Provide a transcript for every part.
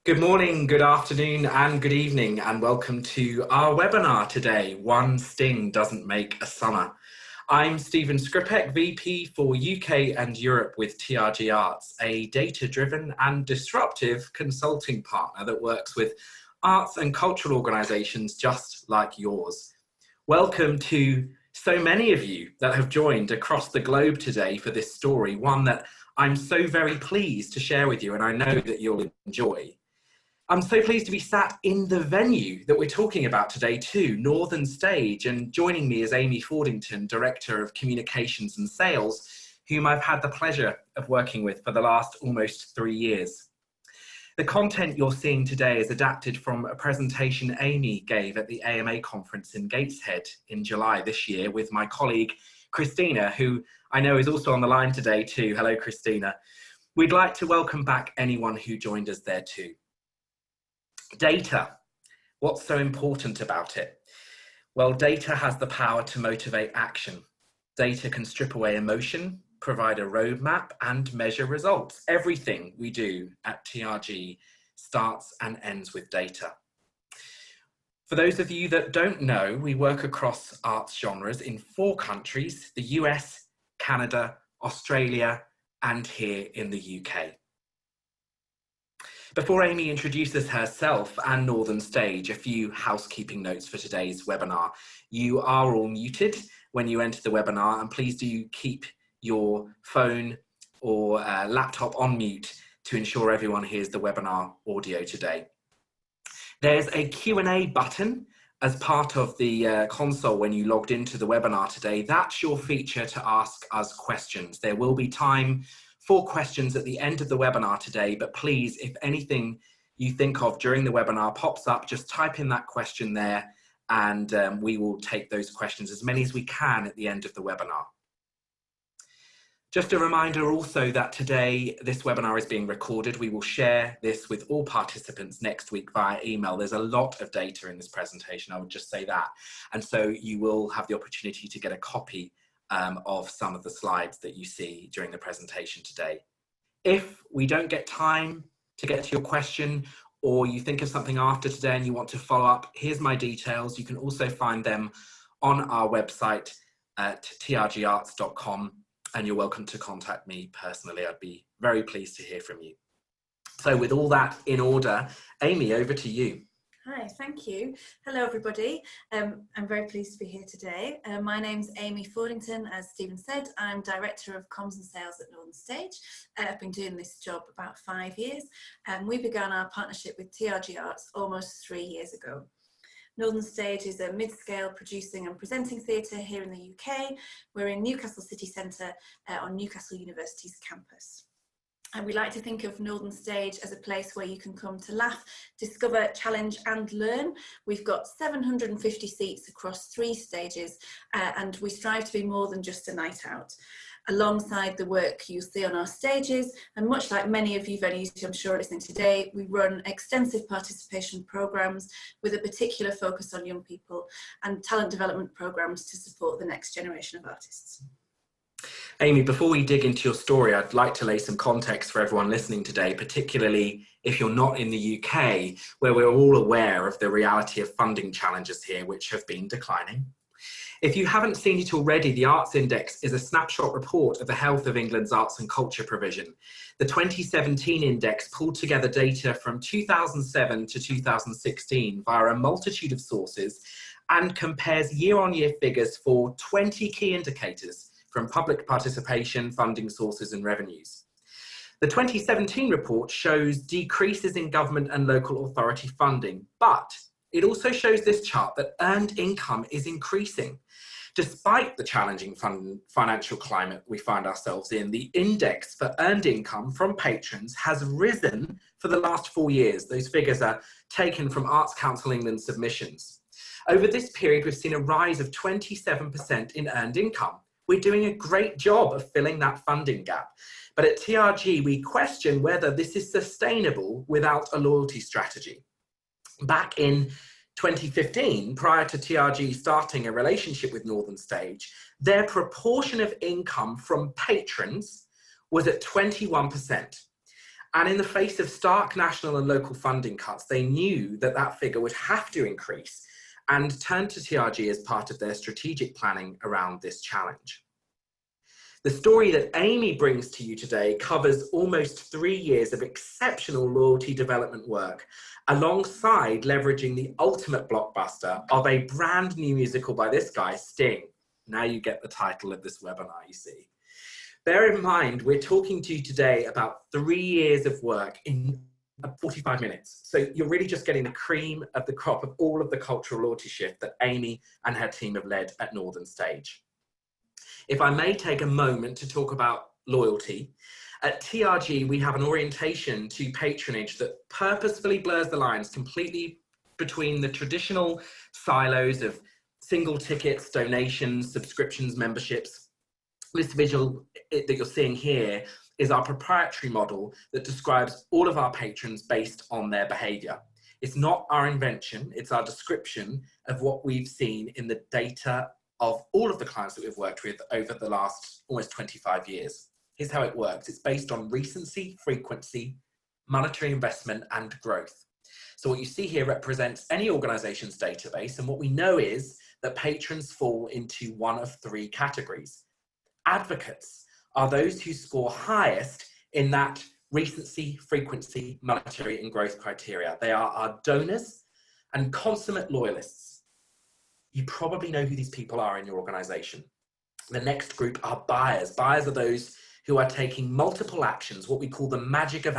Good morning, good afternoon, and good evening, and welcome to our webinar today, One Sting Doesn't Make a Summer. I'm Stephen Skrypec, VP for UK and Europe with TRG Arts, a data-driven and disruptive consulting partner that works with arts and cultural organisations just like yours. Welcome to so many of you that have joined across the globe today for this story, one that I'm so very pleased to share with you, and I know that you'll enjoy. I'm so pleased to be sat in the venue that we're talking about today too, Northern Stage, and joining me is Amy Fawdington, Director of Communications and Sales, whom I've had the pleasure of working with for the last almost 3 years. The content you're seeing today is adapted from a presentation Amy gave at the AMA conference in Gateshead in July this year with my colleague Christina, who I know is also on the line today too. Hello, Christina. We'd like to welcome back anyone who joined us there too. Data. What's so important about it? Well, data has the power to motivate action. Data can strip away emotion, provide a roadmap, and measure results. Everything we do at TRG starts and ends with data. For those of you that don't know, we work across arts genres in 4 countries, the US, Canada, Australia, and here in the UK. Before Amy introduces herself and Northern Stage, a few housekeeping notes for today's webinar. You are all muted when you enter the webinar, and please do keep your phone or laptop on mute to ensure everyone hears the webinar audio today. There's a Q&A button as part of the console when you logged into the webinar today. That's your feature to ask us questions. There will be time for questions at the end of the webinar today, but please, if anything you think of during the webinar pops up, just type in that question there and we will take those questions, as many as we can, at the end of the webinar. Just a reminder also that today this webinar is being recorded. We will share this with all participants next week via email. There's a lot of data in this presentation, I would just say that. And so you will have the opportunity to get a copy of some of the slides that you see during the presentation today. If we don't get time to get to your question, or you think of something after today and you want to follow up, here's my details. You can also find them on our website at trgarts.com, and you're welcome to contact me personally. I'd be very pleased to hear from you. So with all that in order, Amy, over to you. Hi, thank you. Hello, everybody. I'm very pleased to be here today. My name's Amy Fawdington, as Stephen said. I'm Director of Comms and Sales at Northern Stage. I've been doing this job about 5 years, and we began our partnership with TRG Arts almost 3 years ago. Northern Stage is a mid-scale producing and presenting theatre here in the UK. We're in Newcastle City Centre on Newcastle University's campus. And we like to think of Northern Stage as a place where you can come to laugh, discover, challenge and learn. We've got 750 seats across 3 stages and we strive to be more than just a night out. Alongside the work you'll see on our stages, and much like many of you venues I'm sure listening today, we run extensive participation programmes with a particular focus on young people and talent development programmes to support the next generation of artists. Amy, before we dig into your story, I'd like to lay some context for everyone listening today, particularly if you're not in the UK, where we're all aware of the reality of funding challenges here, which have been declining. If you haven't seen it already, the Arts Index is a snapshot report of the health of England's arts and culture provision. The 2017 index pulled together data from 2007 to 2016 via a multitude of sources and compares year-on-year figures for 20 key indicators from public participation, funding sources and revenues. The 2017 report shows decreases in government and local authority funding, but it also shows this chart that earned income is increasing. Despite the challenging financial climate we find ourselves in, the index for earned income from patrons has risen for the last 4 years. Those figures are taken from Arts Council England submissions. Over this period, we've seen a rise of 27% in earned income. We're doing a great job of filling that funding gap. But at TRG, we question whether this is sustainable without a loyalty strategy. Back in 2015, prior to TRG starting a relationship with Northern Stage, their proportion of income from patrons was at 21%. And in the face of stark national and local funding cuts, they knew that that figure would have to increase and turned to TRG as part of their strategic planning around this challenge. The story that Amy brings to you today covers almost 3 years of exceptional loyalty development work, alongside leveraging the ultimate blockbuster of a brand new musical by this guy, Sting. Now you get the title of this webinar, you see. Bear in mind, we're talking to you today about 3 years of work in 45 minutes. So you're really just getting the cream of the crop of all of the cultural loyalty shift that Amy and her team have led at Northern Stage. If I may take a moment to talk about loyalty, at TRG, we have an orientation to patronage that purposefully blurs the lines completely between the traditional silos of single tickets, donations, subscriptions, memberships. This visual that you're seeing here is our proprietary model that describes all of our patrons based on their behavior. It's not our invention, it's our description of what we've seen in the data of all of the clients that we've worked with over the last almost 25 years. Here's how it works. It's based on recency, frequency, monetary investment, and growth. So what you see here represents any organization's database, and what we know is that patrons fall into one of 3 categories. Advocates are those who score highest in that recency, frequency, monetary, and growth criteria. They are our donors and consummate loyalists. You probably know who these people are in your organization. The next group are buyers. Buyers are those who are taking multiple actions, what we call the magic of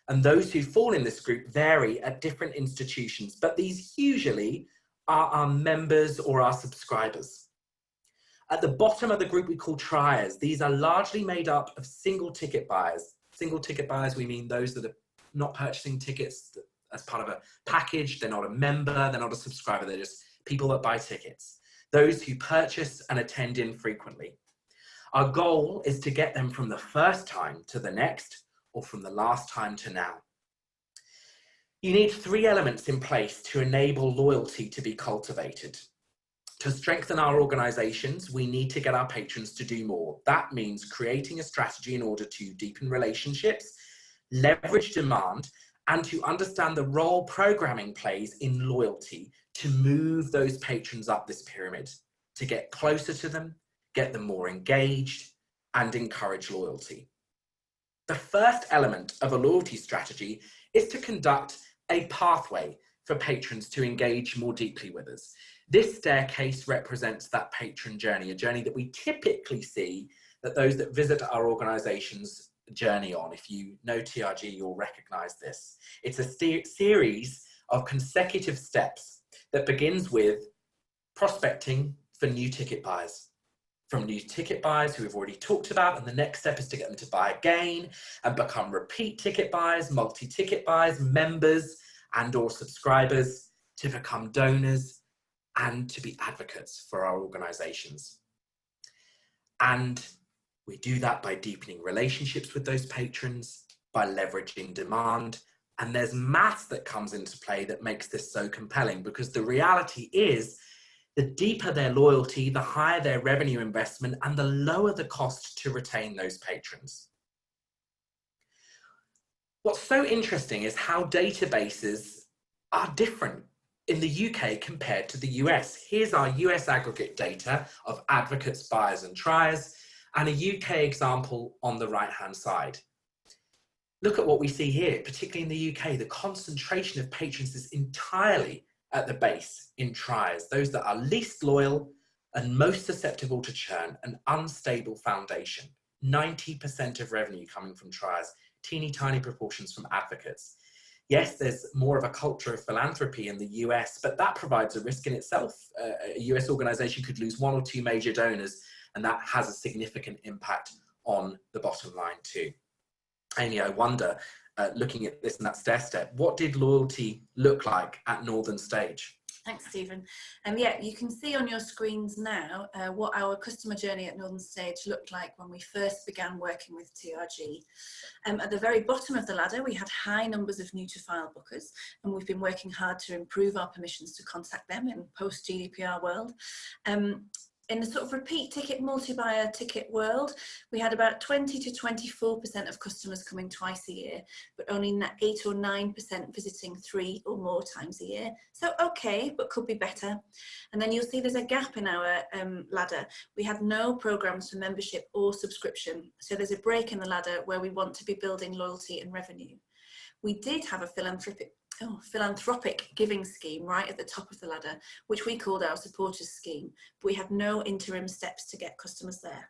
and those who fall in this group vary at different institutions, but these usually are our members or our subscribers. At the bottom of the group we call triers. These are largely made up of single ticket buyers. Single ticket buyers, we mean those that are not purchasing tickets as part of a package. They're not a member, they're not a subscriber, they're just people that buy tickets. Those who purchase and attend infrequently. Our goal is to get them from the first time to the next, or from the last time to now. You need 3 elements in place to enable loyalty to be cultivated. To strengthen our organizations, we need to get our patrons to do more. That means creating a strategy in order to deepen relationships, leverage demand, and to understand the role programming plays in loyalty to move those patrons up this pyramid, to get closer to them, get them more engaged, and encourage loyalty. The first element of a loyalty strategy is to conduct a pathway for patrons to engage more deeply with us. This staircase represents that patron journey, a journey that we typically see that those that visit our organizations journey on. If you know TRG, you'll recognize this. It's a series of consecutive steps that begins with prospecting for new ticket buyers. From new ticket buyers who we've already talked about, and the next step is to get them to buy again and become repeat ticket buyers, multi-ticket buyers, members and or subscribers, to become donors and to be advocates for our organizations. And we do that by deepening relationships with those patrons, by leveraging demand. And there's maths that comes into play that makes this so compelling, because the reality is the deeper their loyalty, the higher their revenue investment, and the lower the cost to retain those patrons. What's so interesting is how databases are different in the UK compared to the US. Here's our US aggregate data of advocates, buyers, and triers, and a UK example on the right-hand side. Look at what we see here, particularly in the UK. The concentration of patrons is entirely at the base in triers, those that are least loyal and most susceptible to churn, an unstable foundation. 90% of revenue coming from triers, teeny tiny proportions from advocates. Yes, there's more of a culture of philanthropy in the US, but that provides a risk in itself. A US organization could lose 1 or 2 major donors, and that has a significant impact on the bottom line too. Amy, I wonder, looking at this in that stair step, what did loyalty look like at Northern Stage? Thanks, Stephen. Yeah, you can see on your screens now what our customer journey at Northern Stage looked like when we first began working with TRG. At the very bottom of the ladder, we had high numbers of new to file bookers, and we've been working hard to improve our permissions to contact them in post-GDPR world. In the sort of repeat ticket, multi-buyer ticket world, we had about 20 to 24% of customers coming twice a year, but only 8 or 9% visiting 3 or more times a year. So okay, but could be better. And then you'll see there's a gap in our ladder. We have no programs for membership or subscription. So there's a break in the ladder where we want to be building loyalty and revenue. We did have a philanthropic giving scheme right at the top of the ladder, which we called our supporters scheme, but we had no interim steps to get customers there.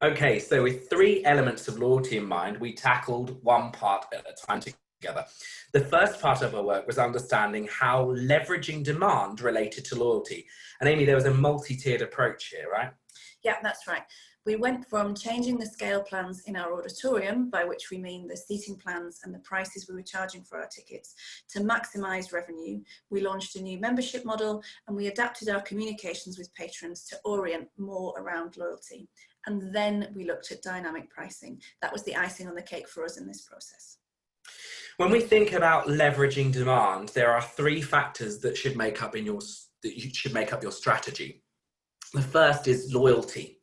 Okay, so with 3 elements of loyalty in mind, we tackled one part at a time together. The first part of our work was understanding how leveraging demand related to loyalty. And Amy, there was a multi-tiered approach here, right? Yeah, that's right. We went from changing the scale plans in our auditorium, by which we mean the seating plans and the prices we were charging for our tickets, to maximise revenue. We launched a new membership model and we adapted our communications with patrons to orient more around loyalty. And then we looked at dynamic pricing. That was the icing on the cake for us in this process. When we think about leveraging demand, there are 3 factors that should make up your strategy. The first is loyalty.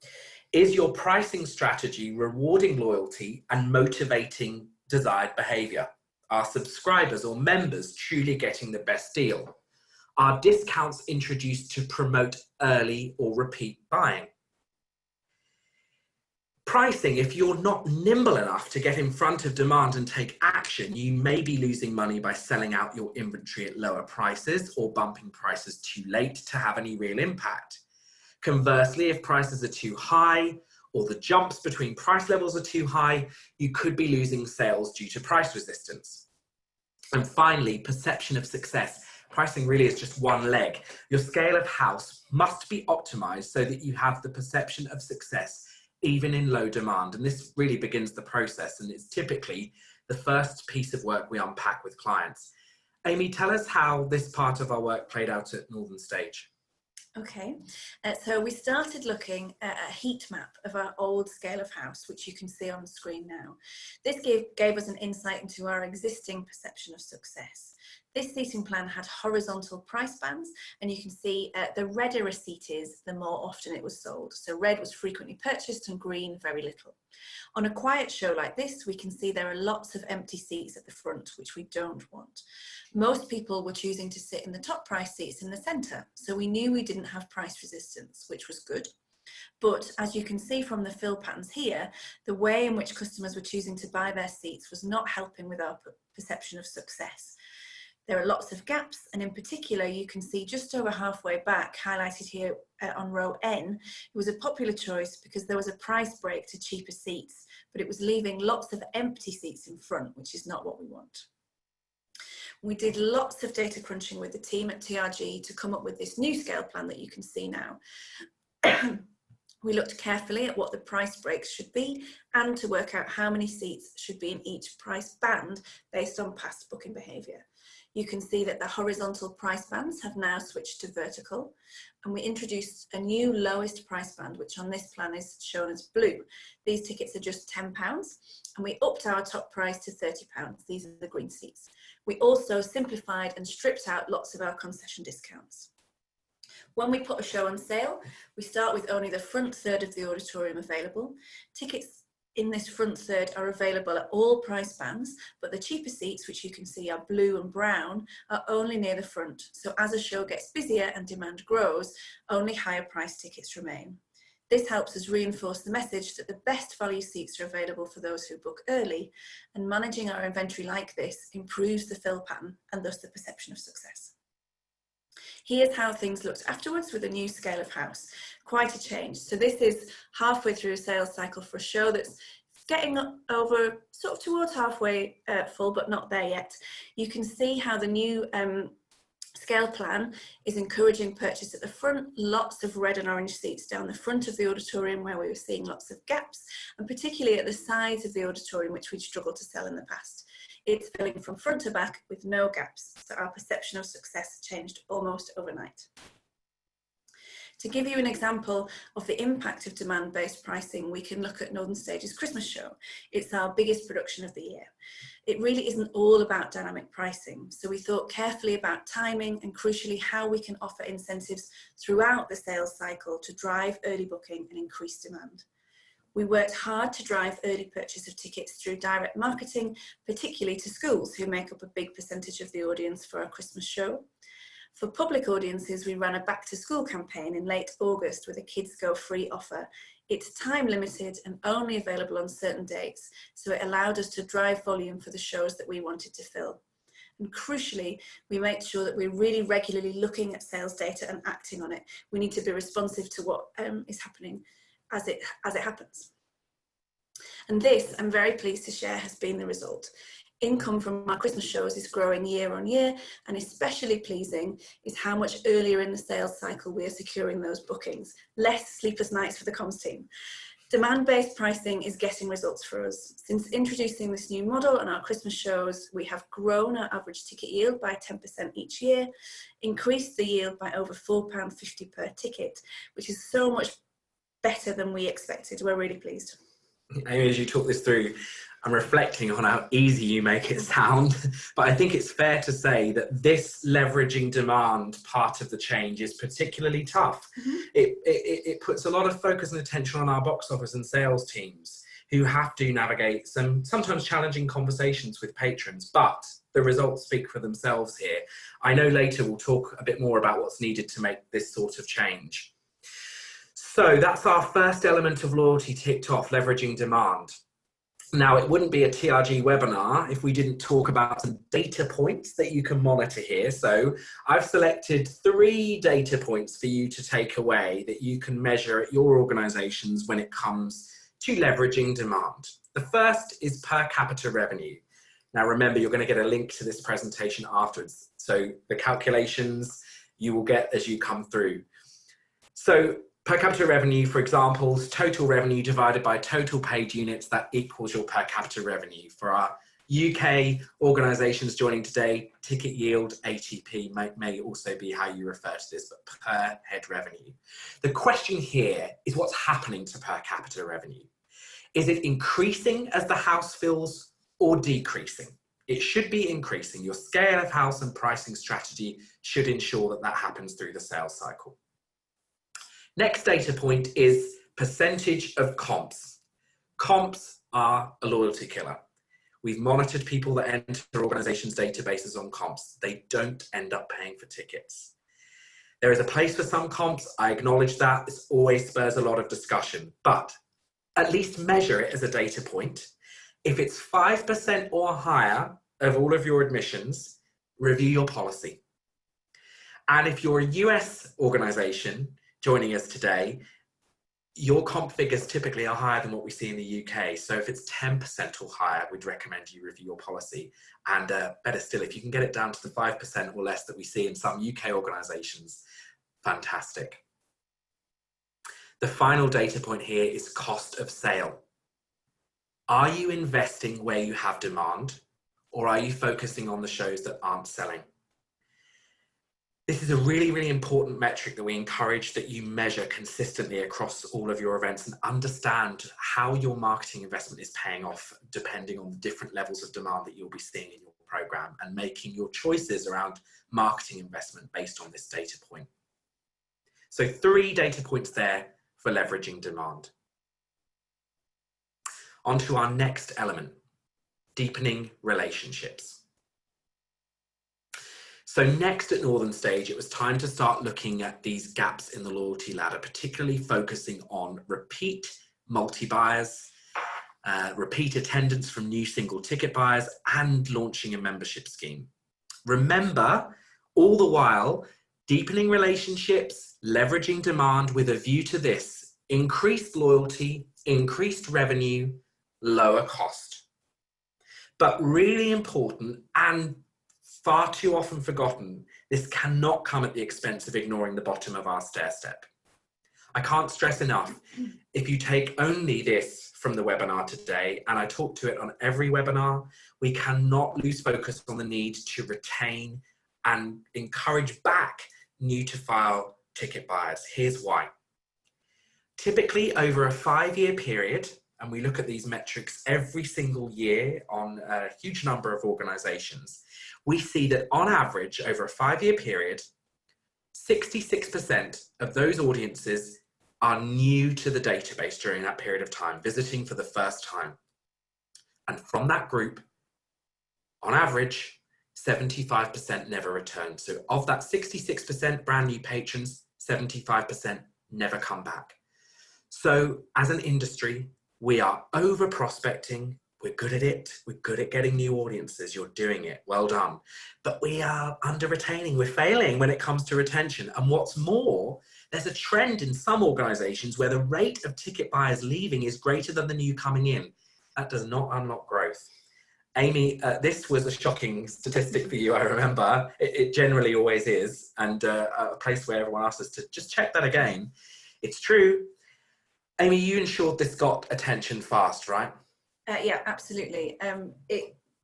Is your pricing strategy rewarding loyalty and motivating desired behaviour? Are subscribers or members truly getting the best deal? Are discounts introduced to promote early or repeat buying? Pricing, if you're not nimble enough to get in front of demand and take action, you may be losing money by selling out your inventory at lower prices or bumping prices too late to have any real impact. Conversely, if prices are too high or the jumps between price levels are too high, you could be losing sales due to price resistance. And finally, perception of success. Pricing really is just one leg. Your scale of house must be optimized so that you have the perception of success, even in low demand. And this really begins the process, and it's typically the first piece of work we unpack with clients. Amy, tell us how this part of our work played out at Northern Stage. Okay, so we started looking at a heat map of our old scale of house, which you can see on the screen now. This gave us an insight into our existing perception of success. This seating plan had horizontal price bands, and you can see the redder a seat is, the more often it was sold. So red was frequently purchased and green very little. On a quiet show like this, we can see there are lots of empty seats at the front, which we don't want. Most people were choosing to sit in the top price seats in the centre, so we knew we didn't have price resistance, which was good. But as you can see from the fill patterns here, the way in which customers were choosing to buy their seats was not helping with our perception of success. There are lots of gaps, and in particular, you can see just over halfway back, highlighted here on row N, it was a popular choice because there was a price break to cheaper seats, but it was leaving lots of empty seats in front, which is not what we want. We did lots of data crunching with the team at TRG to come up with this new scale plan that you can see now. We looked carefully at what the price breaks should be and to work out how many seats should be in each price band based on past booking behaviour. You can see that the horizontal price bands have now switched to vertical, and we introduced a new lowest price band, which on this plan is shown as blue. These tickets are just £10, and we upped our top price to £30. These are the green seats. We also simplified and stripped out lots of our concession discounts. When we put a show on sale, we start with only the front third of the auditorium available. Tickets in this front third are available at all price bands, but the cheaper seats, which you can see are blue and brown, are only near the front. So as a show gets busier and demand grows, only higher price tickets remain. This helps us reinforce the message that the best value seats are available for those who book early, and managing our inventory like this improves the fill pattern and thus the perception of success. Here's how things looked afterwards with a new scale of house. Quite a change. So this is halfway through a sales cycle for a show that's getting over sort of towards halfway full, but not there yet. You can see how the new scale plan is encouraging purchase at the front, lots of red and orange seats down the front of the auditorium where we were seeing lots of gaps, and particularly at the sides of the auditorium, which we'd struggled to sell in the past. It's filling from front to back with no gaps, so our perception of success changed almost overnight. To give you an example of the impact of demand-based pricing, we can look at Northern Stage's Christmas show. It's our biggest production of the year. It really isn't all about dynamic pricing, so we thought carefully about timing and crucially how we can offer incentives throughout the sales cycle to drive early booking and increase demand. We worked hard to drive early purchase of tickets through direct marketing, particularly to schools who make up a big percentage of the audience for our Christmas show. For public audiences, we ran a back to school campaign in late August with a Kids Go Free offer. It's time limited and only available on certain dates, so it allowed us to drive volume for the shows that we wanted to fill. And crucially, we made sure that we're really regularly looking at sales data and acting on it. We need to be responsive to what is happening as it happens. And this, I'm very pleased to share, has been the result. Income from our Christmas shows is growing year on year, and especially pleasing is how much earlier in the sales cycle we are securing those bookings. Less sleepless nights for the comms team. Demand-based pricing is getting results for us. Since introducing this new model on our Christmas shows, we have grown our average ticket yield by 10% each year, increased the yield by over £4.50 per ticket, which is so much better than we expected. We're really pleased. Amy, as you talk this through, I'm reflecting on how easy you make it sound, but I think it's fair to say that this leveraging demand part of the change is particularly tough. Mm-hmm. It puts a lot of focus and attention on our box office and sales teams who have to navigate some sometimes challenging conversations with patrons, but the results speak for themselves here. I know later we'll talk a bit more about what's needed to make this sort of change. So that's our first element of loyalty ticked off, leveraging demand. Now, it wouldn't be a TRG webinar if we didn't talk about some data points that you can monitor here. So I've selected 3 data points for you to take away that you can measure at your organizations when it comes to leveraging demand. The first is per capita revenue. Now, remember, you're going to get a link to this presentation afterwards. So the calculations you will get as you come through. So per capita revenue, for example, is total revenue divided by total paid units. That equals your per capita revenue. For our UK organisations joining today, ticket yield, ATP, may also be how you refer to this, but per head revenue. The question here is what's happening to per capita revenue? Is it increasing as the house fills or decreasing? It should be increasing. Your scale of house and pricing strategy should ensure that that happens through the sales cycle. Next data point is percentage of comps. Comps are a loyalty killer. We've monitored people that enter organizations' databases on comps. They don't end up paying for tickets. There is a place for some comps. I acknowledge that. This always spurs a lot of discussion, but at least measure it as a data point. If it's 5% or higher of all of your admissions, review your policy. And if you're a US organization joining us today, your comp figures typically are higher than what we see in the UK. So if it's 10% or higher, we'd recommend you review your policy. And better still, if you can get it down to the 5% or less that we see in some UK organizations, fantastic. The final data point here is cost of sale. Are you investing where you have demand, or are you focusing on the shows that aren't selling? This is a really, really important metric that we encourage that you measure consistently across all of your events and understand how your marketing investment is paying off depending on the different levels of demand that you'll be seeing in your program, and making your choices around marketing investment based on this data point. So 3 data points there for leveraging demand. On to our next element, deepening relationships. So next at Northern Stage, it was time to start looking at these gaps in the loyalty ladder, particularly focusing on repeat multi-buyers, repeat attendance from new single ticket buyers, and launching a membership scheme. Remember, all the while, deepening relationships, leveraging demand with a view to this: increased loyalty, increased revenue, lower cost. But really important and far too often forgotten, this cannot come at the expense of ignoring the bottom of our stair step. I can't stress enough, if you take only this from the webinar today, and I talk to it on every webinar, we cannot lose focus on the need to retain and encourage back new to file ticket buyers. Here's why. Typically over a 5-year period, and we look at these metrics every single year on a huge number of organisations, we see that on average over a 5-year period, 66% of those audiences are new to the database during that period of time, visiting for the first time. And from that group, on average, 75% never return. So of that 66% brand new patrons, 75% never come back. So as an industry, we are over prospecting. We're good at it. We're good at getting new audiences. You're doing it. Well done. But we are under retaining. We're failing when it comes to retention. And what's more, there's a trend in some organizations where the rate of ticket buyers leaving is greater than the new coming in. That does not unlock growth. Amy, this was a shocking statistic for you, I remember. It generally always is. And a place where everyone asks us to just check that again. It's true. Amy, you ensured this got attention fast, right? Yeah, absolutely.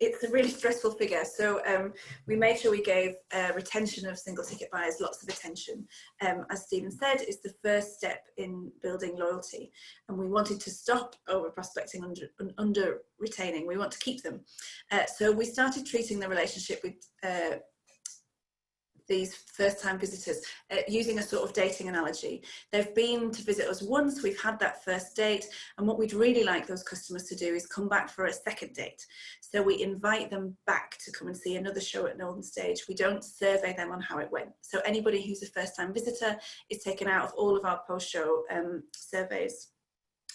It's a really stressful figure. So we made sure we gave retention of single ticket buyers lots of attention. As Stephen said, it's the first step in building loyalty. And we wanted to stop over prospecting, under retaining. We want to keep them. So we started treating the relationship with these first-time visitors using a sort of dating analogy. They've been to visit us once, we've had that first date, and what we'd really like those customers to do is come back for a second date. So we invite them back to come and see another show at Northern Stage. We don't survey them on how it went. So anybody who's a first-time visitor is taken out of all of our post-show surveys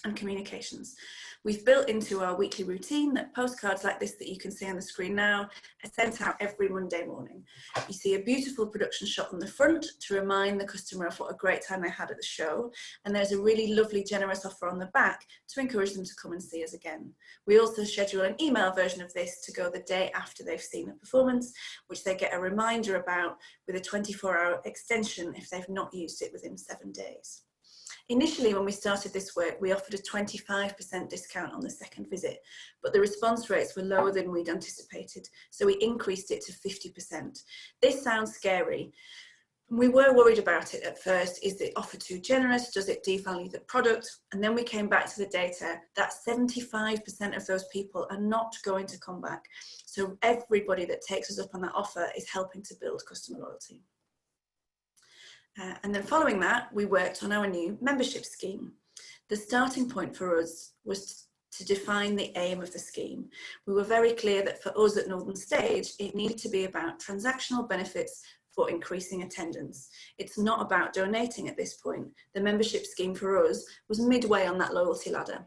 and communications. We've built into our weekly routine that postcards like this that you can see on the screen now are sent out every Monday morning. You see a beautiful production shot on the front to remind the customer of what a great time they had at the show, and there's a really lovely generous offer on the back to encourage them to come and see us again. We also schedule an email version of this to go the day after they've seen the performance, which they get a reminder about with a 24-hour extension if they've not used it within 7 days. Initially, when we started this work, we offered a 25% discount on the second visit, but the response rates were lower than we'd anticipated, so we increased it to 50%. This sounds scary. We were worried about it at first. Is the offer too generous? Does it devalue the product? And then we came back to the data that 75% of those people are not going to come back. So everybody that takes us up on that offer is helping to build customer loyalty. And then following that, we worked on our new membership scheme. The starting point for us was to define the aim of the scheme. We were very clear that for us at Northern Stage, it needed to be about transactional benefits for increasing attendance. It's not about donating at this point. The membership scheme for us was midway on that loyalty ladder.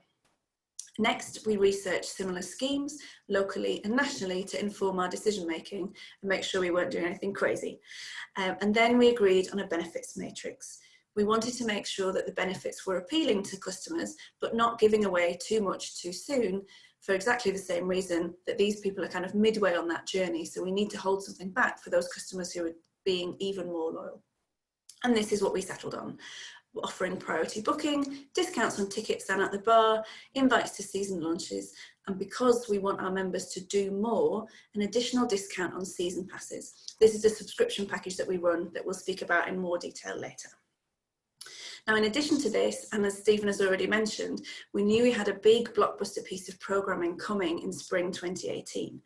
Next, we researched similar schemes locally and nationally to inform our decision making and make sure we weren't doing anything crazy. And then we agreed on a benefits matrix. We wanted to make sure that the benefits were appealing to customers, but not giving away too much too soon, for exactly the same reason that these people are kind of midway on that journey. So we need to hold something back for those customers who are being even more loyal. And this is what we settled on. We're offering priority booking, discounts on tickets down at the bar, invites to season launches, and because we want our members to do more, an additional discount on season passes. This is a subscription package that we run that we'll speak about in more detail later. Now, in addition to this, and as Stephen has already mentioned, we knew we had a big blockbuster piece of programming coming in spring 2018.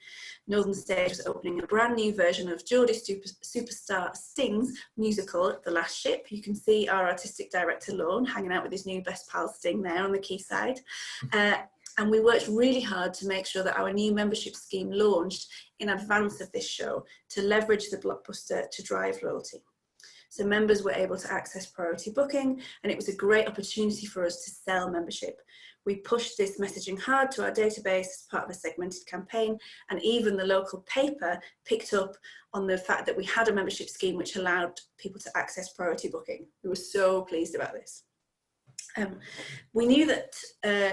Northern Stage was opening a brand new version of Geordie superstar Sting's musical, The Last Ship. You can see our artistic director, Lorne, hanging out with his new best pal Sting there on the quayside. And we worked really hard to make sure that our new membership scheme launched in advance of this show to leverage the blockbuster to drive loyalty. So members were able to access priority booking, and it was a great opportunity for us to sell membership. We pushed this messaging hard to our database as part of a segmented campaign, and even the local paper picked up on the fact that we had a membership scheme which allowed people to access priority booking. We were so pleased about this. We knew that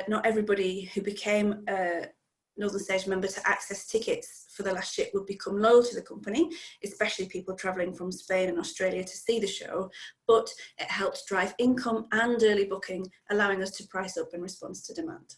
not everybody who became a Northern Stage member to access tickets for The Last Ship would become loyal to the company, especially people travelling from Spain and Australia to see the show, but it helped drive income and early booking, allowing us to price up in response to demand.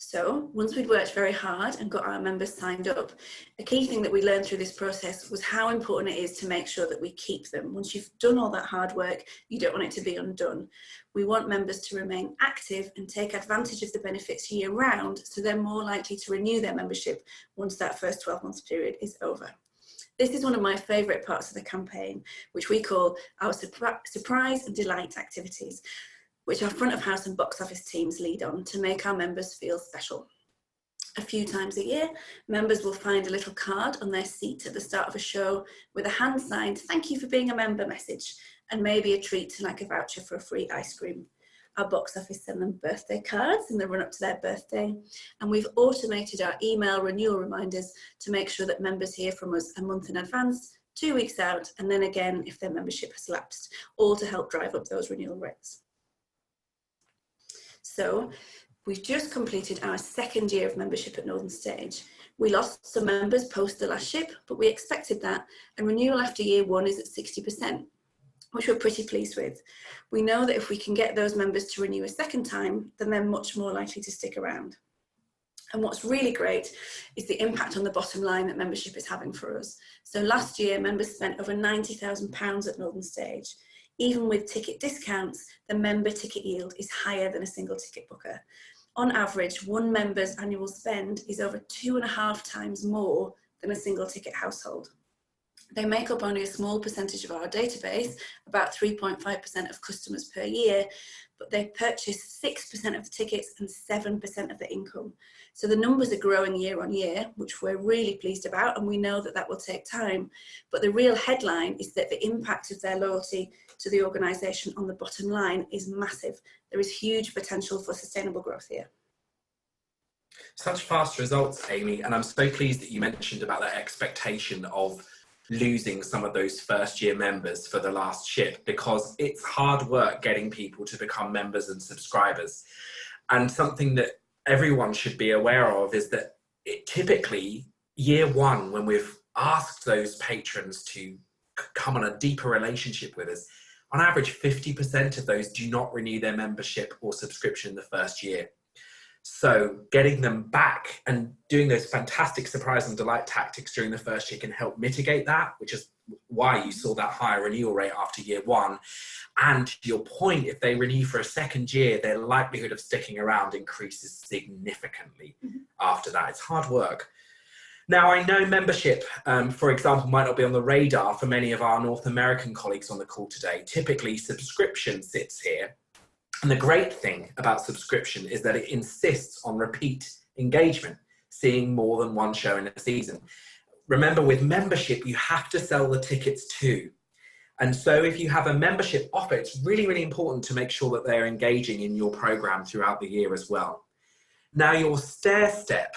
So once we'd worked very hard and got our members signed up, a key thing that we learned through this process was how important it is to make sure that we keep them. Once you've done all that hard work, you don't want it to be undone. We want members to remain active and take advantage of the benefits year round, so they're more likely to renew their membership once that first 12-month period is over. This is one of my favourite parts of the campaign, which we call our surprise and delight activities, which our front of house and box office teams lead on to make our members feel special. A few times a year, members will find a little card on their seat at the start of a show with a hand-signed "Thank you for being a member" message, and maybe a treat like a voucher for a free ice cream. Our box office send them birthday cards in the run-up to their birthday, and we've automated our email renewal reminders to make sure that members hear from us a month in advance, 2 weeks out, and then again if their membership has lapsed, all to help drive up those renewal rates. So we've just completed our second year of membership at Northern Stage. We lost some members post the last ship, but we expected that, and renewal after year one is at 60%, which we're pretty pleased with. We know that if we can get those members to renew a second time, then they're much more likely to stick around. And what's really great is the impact on the bottom line that membership is having for us. So last year, members spent over £90,000 at Northern Stage. Even with ticket discounts, the member ticket yield is higher than a single ticket booker. On average, one member's annual spend is over 2.5 times more than a single ticket household. They make up only a small percentage of our database, about 3.5% of customers per year, but they purchase 6% of the tickets and 7% of the income. So the numbers are growing year on year, which we're really pleased about, and we know that that will take time. But the real headline is that the impact of their loyalty to the organisation on the bottom line is massive. There is huge potential for sustainable growth here. Such fast results, Amy, and I'm so pleased that you mentioned about that expectation of losing some of those first year members for the last ship, because it's hard work getting people to become members and subscribers. And something that everyone should be aware of is that typically year one, when we've asked those patrons to come on a deeper relationship with us, on average 50% of those do not renew their membership or subscription the first year. So getting them back and doing those fantastic surprise and delight tactics during the first year can help mitigate that, which is why you saw that higher renewal rate after year one. And to your point, if they renew for a second year, their likelihood of sticking around increases significantly after that. It's hard work. Now, I know membership, for example, might not be on the radar for many of our North American colleagues on the call today. Typically, subscription sits here. And the great thing about subscription is that it insists on repeat engagement, seeing more than one show in a season. Remember, with membership, you have to sell the tickets too. And so if you have a membership offer, it's really, really important to make sure that they're engaging in your program throughout the year as well. Now, your stair step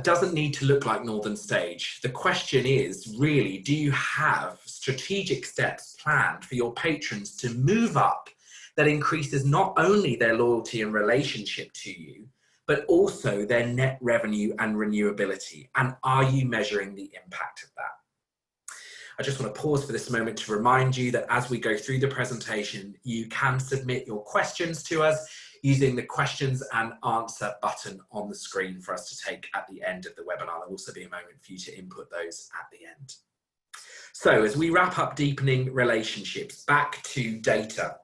doesn't need to look like Northern Stage. The question is really, do you have strategic steps planned for your patrons to move up that increases not only their loyalty and relationship to you, but also their net revenue and renewability? And are you measuring the impact of that? I just want to pause for this moment to remind you that as we go through the presentation, you can submit your questions to us using the questions and answer button on the screen for us to take at the end of the webinar. There'll also be a moment for you to input those at the end. So as we wrap up deepening relationships, back to data.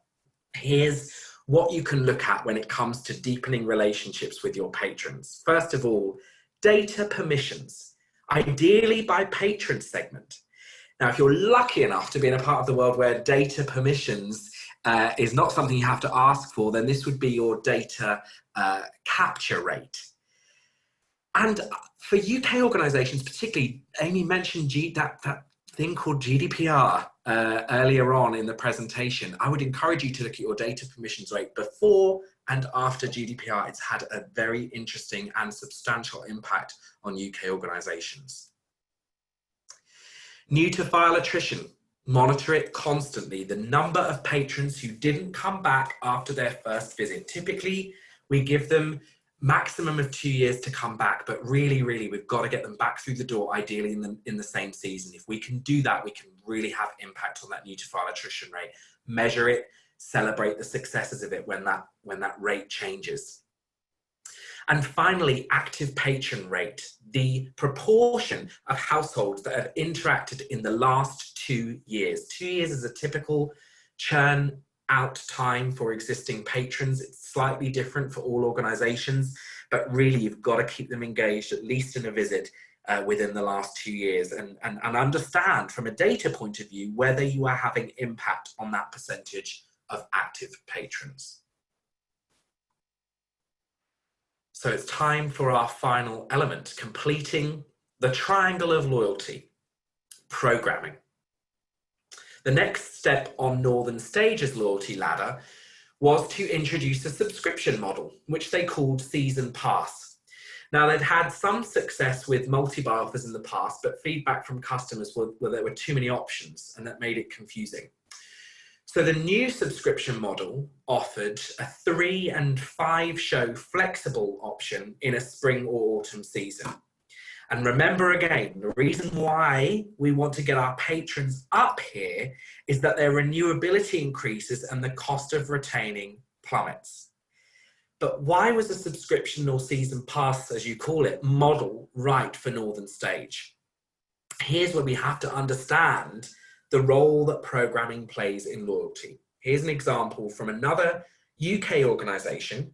Here's what you can look at when it comes to deepening relationships with your patrons. First of all, data permissions, ideally by patron segment. Now, if you're lucky enough to be in a part of the world where data permissions is not something you have to ask for, then this would be your data capture rate. And for UK organisations, particularly, Amy mentioned that thing called GDPR earlier on in the presentation. I would encourage you to look at your data permissions rate before and after GDPR. It's had a very interesting and substantial impact on UK organisations. New to file attrition, monitor it constantly. The number of patrons who didn't come back after their first visit. Typically, we give them maximum of 2 years to come back, but really, we've got to get them back through the door, ideally in the same season. If we can do that, we can really have impact on that new to file attrition rate. Measure it, celebrate the successes of it when that rate changes. And finally, active patron rate, the proportion of households that have interacted in the last 2 years. 2 years is a typical churn out time for existing patrons. It's slightly different for all organisations, but really you've got to keep them engaged at least in a visit within the last 2 years and understand from a data point of view whether you are having impact on that percentage of active patrons. So it's time for our final element, completing the triangle of loyalty, programming. The next step on Northern Stage's loyalty ladder was to introduce a subscription model, which they called Season Pass. Now, they'd had some success with multi-buy offers in the past, but feedback from customers was there were too many options, and that made it confusing. So the new subscription model offered a 3 and 5 show flexible option in a spring or autumn season. And remember again, the reason why we want to get our patrons up here is that their renewability increases and the cost of retaining plummets. But why was a subscription or season pass, as you call it, model right for Northern Stage? Here's where we have to understand the role that programming plays in loyalty. Here's an example from another UK organisation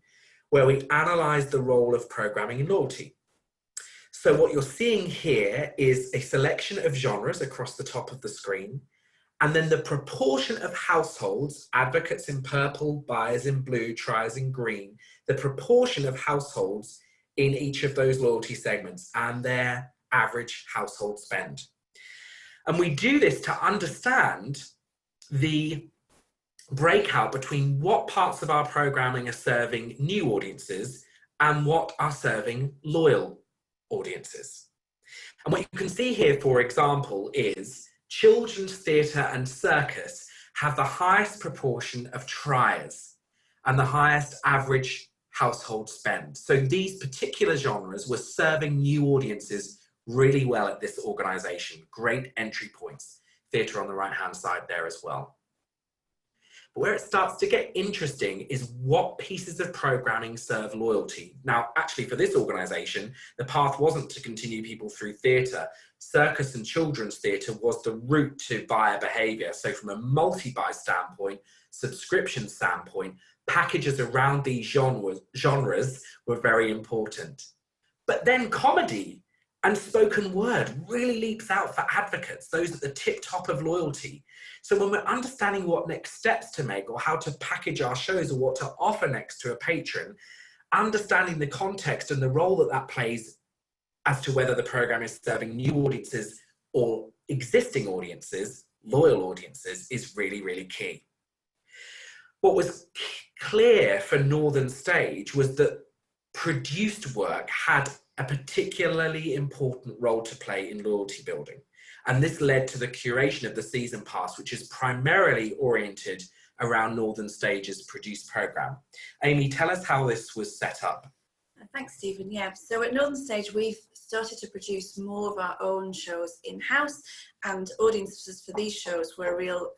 where we analysed the role of programming in loyalty. So what you're seeing here is a selection of genres across the top of the screen, and then the proportion of households, advocates in purple, buyers in blue, triers in green, the proportion of households in each of those loyalty segments and their average household spend. And we do this to understand the breakout between what parts of our programming are serving new audiences and what are serving loyal audiences. And what you can see here, for example, is children's theatre and circus have the highest proportion of triers and the highest average household spend. So these particular genres were serving new audiences really well at this organisation. Great entry points. Theatre on the right-hand side there as well. But where it starts to get interesting is what pieces of programming serve loyalty. Now, actually, for this organisation, the path wasn't to continue people through theatre. Circus and children's theatre was the route to buyer behaviour. So from a multi-buy standpoint, subscription standpoint, packages around these genres were very important. But then comedy and spoken word really leaps out for advocates, those at the tip top of loyalty. So when we're understanding what next steps to make or how to package our shows or what to offer next to a patron, understanding the context and the role that that plays as to whether the program is serving new audiences or existing audiences, loyal audiences, is really, really key. What was clear for Northern Stage was that produced work had a particularly important role to play in loyalty building. And this led to the curation of the Season Pass, which is primarily oriented around Northern Stage's produced programme. Amy, tell us how this was set up. Thanks, Stephen. Yeah, so at Northern Stage, we've started to produce more of our own shows in-house, and audiences for these shows were a real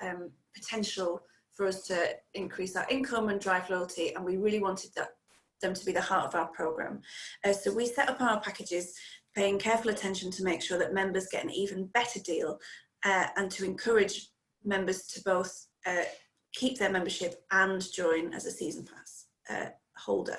potential for us to increase our income and drive loyalty, and we really wanted them to be the heart of our programme. So we set up our packages, paying careful attention to make sure that members get an even better deal and to encourage members to both keep their membership and join as a Season Pass holder.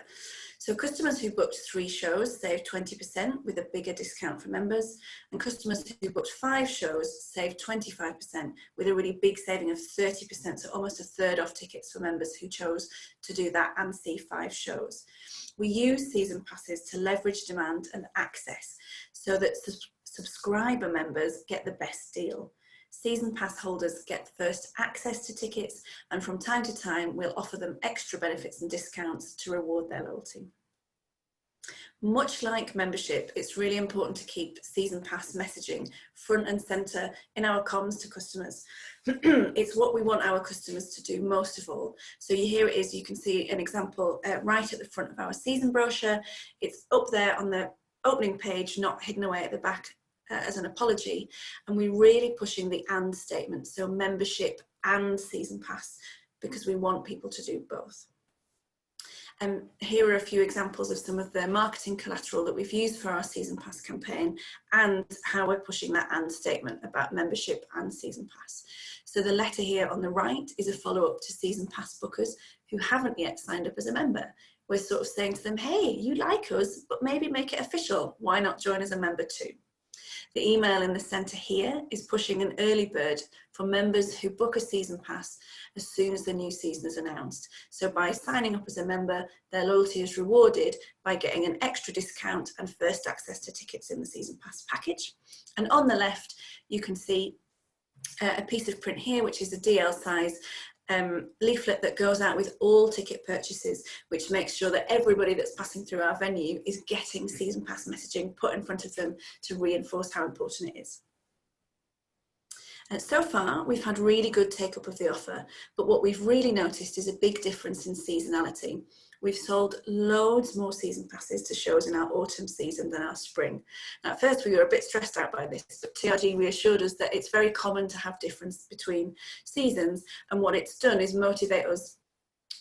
So customers who booked 3 shows saved 20% with a bigger discount for members, and customers who booked 5 shows saved 25% with a really big saving of 30%, so almost a third off tickets for members who chose to do that and see 5 shows. We use season passes to leverage demand and access so that subscriber members get the best deal. Season pass holders get first access to tickets, and from time to time we'll offer them extra benefits and discounts to reward their loyalty. Much like membership, it's really important to keep season pass messaging front and centre in our comms to customers. It's what we want our customers to do most of all. So here it is, you can see an example right at the front of our season brochure. It's up there on the opening page, not hidden away at the back as an apology, and we're really pushing the and statement, so membership and season pass, because we want people to do both. Here are a few examples of some of the marketing collateral that we've used for our season pass campaign and how we're pushing that and statement about membership and season pass. So the letter here on the right is a follow-up to season pass bookers who haven't yet signed up as a member. We're sort of saying to them, hey, you like us, but maybe make it official. Why not join as a member too? The email in the centre here is pushing an early bird for members who book a season pass as soon as the new season is announced. So by signing up as a member, their loyalty is rewarded by getting an extra discount and first access to tickets in the season pass package. And on the left, you can see a piece of print here, which is a DL size leaflet that goes out with all ticket purchases, which makes sure that everybody that's passing through our venue is getting season pass messaging put in front of them to reinforce how important it is. So far, we've had really good take-up of the offer, but what we've really noticed is a big difference in seasonality. We've sold loads more season passes to shows in our autumn season than our spring. Now, at first, we were a bit stressed out by this, but TRG reassured us that it's very common to have difference between seasons, and what it's done is motivate us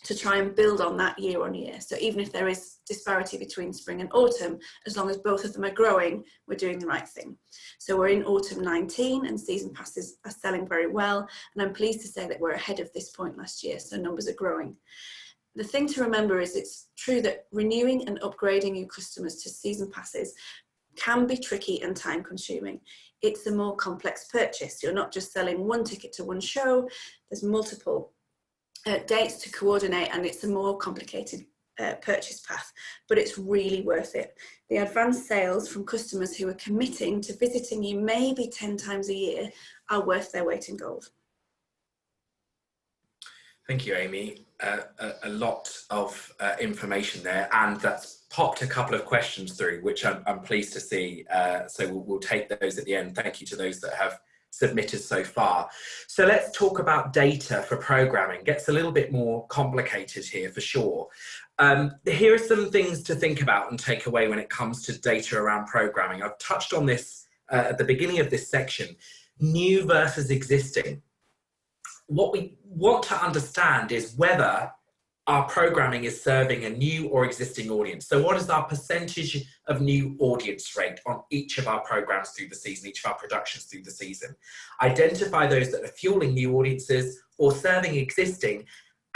to try and build on that year on year. So even if there is disparity between spring and autumn, as long as both of them are growing, we're doing the right thing. So we're in autumn 19 and season passes are selling very well. And I'm pleased to say that we're ahead of this point last year, so numbers are growing. The thing to remember is it's true that renewing and upgrading new customers to season passes can be tricky and time consuming. It's a more complex purchase. You're not just selling one ticket to one show, there's multiple dates to coordinate, and it's a more complicated purchase path, but it's really worth it. The advanced sales from customers who are committing to visiting you maybe 10 times a year are worth their weight in gold. Thank you, Amy. A lot of information there, and that's popped a couple of questions through, which I'm pleased to see. So we'll take those at the end. Thank you to those that have submitted so far. So let's talk about data for programming. Gets a little bit more complicated here for sure. Here are some things to think about and take away when it comes to data around programming. I've touched on this at the beginning of this section, new versus existing. What we want to understand is whether our programming is serving a new or existing audience. So what is our percentage of new audience rate on each of our programs through the season, each of our productions through the season? Identify those that are fueling new audiences or serving existing,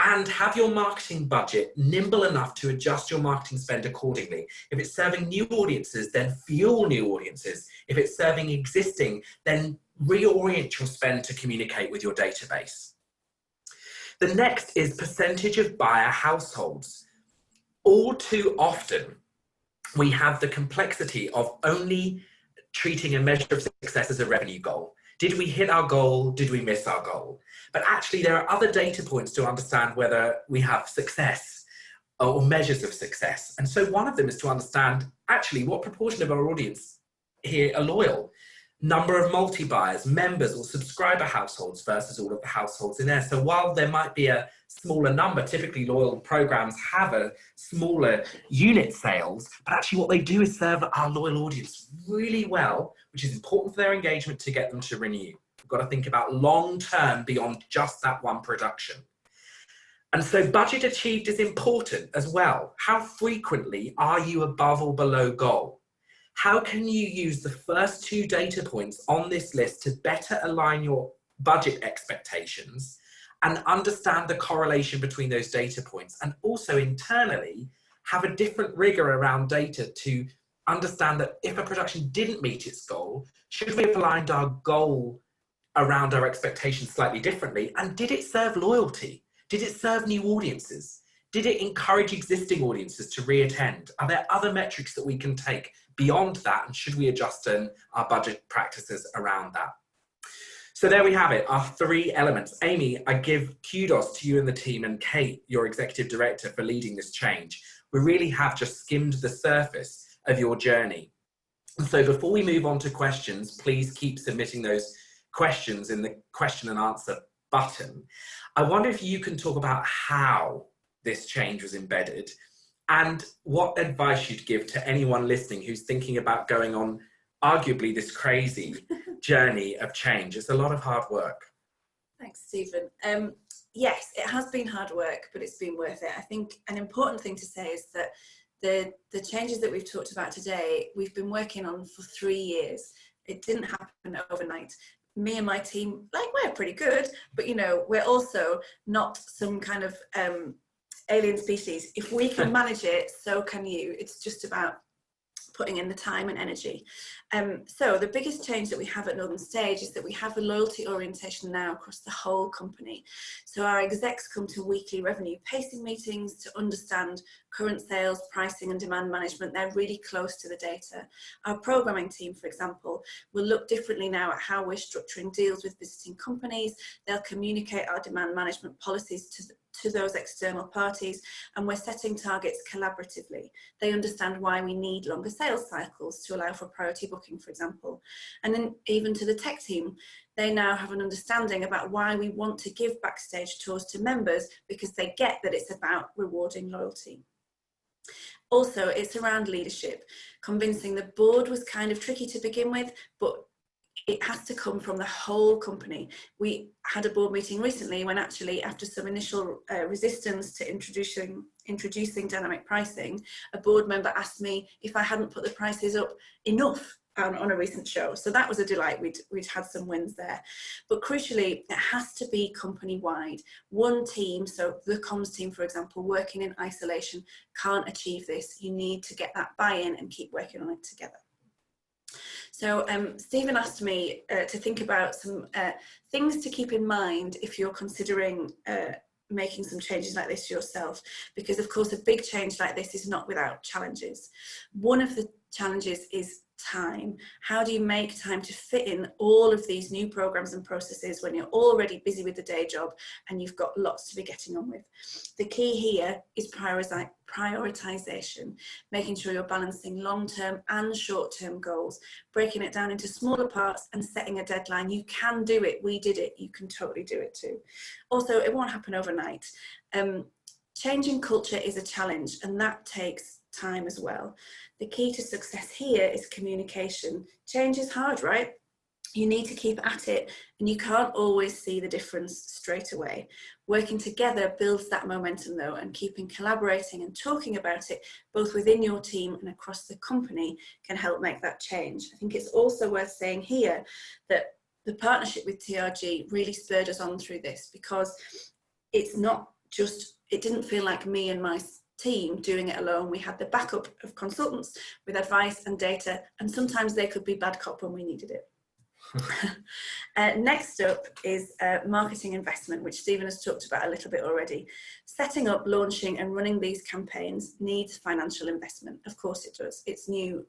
and have your marketing budget nimble enough to adjust your marketing spend accordingly. If it's serving new audiences, then fuel new audiences. If it's serving existing, then reorient your spend to communicate with your database. The next is percentage of buyer households. All too often, we have the complexity of only treating a measure of success as a revenue goal. Did we hit our goal? Did we miss our goal? But actually, there are other data points to understand whether we have success or measures of success. And so one of them is to understand actually what proportion of our audience here are loyal. Number of multi-buyers, members or subscriber households versus all of the households in there. So while there might be a smaller number, typically loyal programs have a smaller unit sales, but actually what they do is serve our loyal audience really well, which is important for their engagement to get them to renew. We've got to think about long-term beyond just that one production. And so budget achieved is important as well. How frequently are you above or below goal? How can you use the first two data points on this list to better align your budget expectations and understand the correlation between those data points, and also internally have a different rigor around data to understand that if a production didn't meet its goal, should we have aligned our goal around our expectations slightly differently? And did it serve loyalty? Did it serve new audiences? Did it encourage existing audiences to reattend? Are there other metrics that we can take beyond that? And should we adjust our budget practices around that? So there we have it, our three elements. Amy, I give kudos to you and the team, and Kate, your executive director, for leading this change. We really have just skimmed the surface of your journey. And so before we move on to questions, please keep submitting those questions in the question and answer button. I wonder if you can talk about how this change was embedded and what advice you'd give to anyone listening who's thinking about going on arguably this crazy journey of change. It's a lot of hard work. Thanks, Stephen. yes, it has been hard work, but it's been worth it. I think an important thing to say is that the changes that we've talked about today, we've been working on for 3 years. It didn't happen overnight. Me and my team, like, we're pretty good, but you know, we're also not some kind of alien species. If we can manage it, so can you. It's just about putting in the time and energy. So the biggest change that we have at Northern Stage is that we have a loyalty orientation now across the whole company. So our execs come to weekly revenue pacing meetings to understand current sales, pricing and demand management. They're really close to the data. Our programming team, for example, will look differently now at how we're structuring deals with visiting companies. They'll communicate our demand management policies to those external parties, and we're setting targets collaboratively. They understand why we need longer sales cycles to allow for priority booking, for example. And then even to the tech team, they now have an understanding about why we want to give backstage tours to members, because they get that it's about rewarding loyalty. Also, it's around leadership. Convincing the board was kind of tricky to begin with, but it has to come from the whole company. We had a board meeting recently when actually, after some initial resistance to introducing dynamic pricing, a board member asked me if I hadn't put the prices up enough on a recent show. So that was a delight. We'd had some wins there. But crucially, it has to be company-wide. One team, so the comms team, for example, working in isolation can't achieve this. You need to get that buy-in and keep working on it together. So Stephen asked me to think about some things to keep in mind if you're considering making some changes like this yourself, because of course a big change like this is not without challenges. One of the challenges is time. How do you make time to fit in all of these new programs and processes when you're already busy with the day job and you've got lots to be getting on with? The key here is prioritization, making sure you're balancing long-term and short-term goals, breaking it down into smaller parts and setting a deadline. You can do it. We did it. You can totally do it too. Also, it won't happen overnight. Changing culture is a challenge, and that takes time as well. The key to success here is communication. Change is hard, right? You need to keep at it, and you can't always see the difference straight away. Working together builds that momentum though, and keeping collaborating and talking about it both within your team and across the company can help make that change. I think it's also worth saying here that the partnership with TRG really spurred us on through this, because it's not just, it didn't feel like me and my team doing it alone. We had the backup of consultants with advice and data, and sometimes they could be bad cop when we needed it. Next up is marketing investment, which Stephen has talked about a little bit already. Setting up, launching and running these campaigns needs financial investment. Of course it does. It's new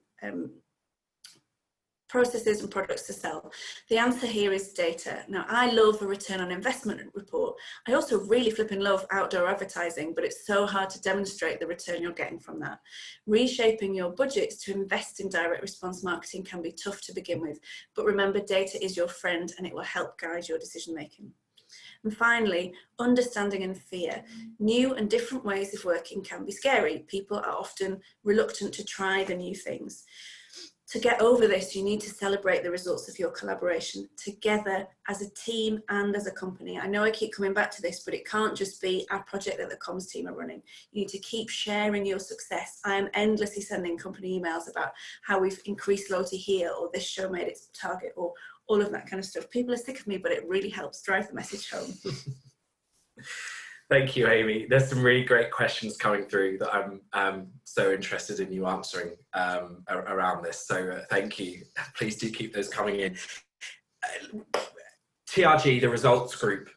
processes and products to sell. The answer here is data. Now, I love a return on investment report. I also really flipping love outdoor advertising, but it's so hard to demonstrate the return you're getting from that. Reshaping your budgets to invest in direct response marketing can be tough to begin with, but remember, data is your friend and it will help guide your decision making. And finally, understanding and fear. New and different ways of working can be scary. People are often reluctant to try the new things. To get over this, you need to celebrate the results of your collaboration together as a team and as a company. I know I keep coming back to this, but it can't just be our project that the comms team are running. You need to keep sharing your success. I am endlessly sending company emails about how we've increased loyalty here, or this show made its target, or all of that kind of stuff. People are sick of me, but it really helps drive the message home. Thank you, Amy. There's some really great questions coming through that I'm so interested in you answering around this. So thank you. Please do keep those coming in. TRG, the results group.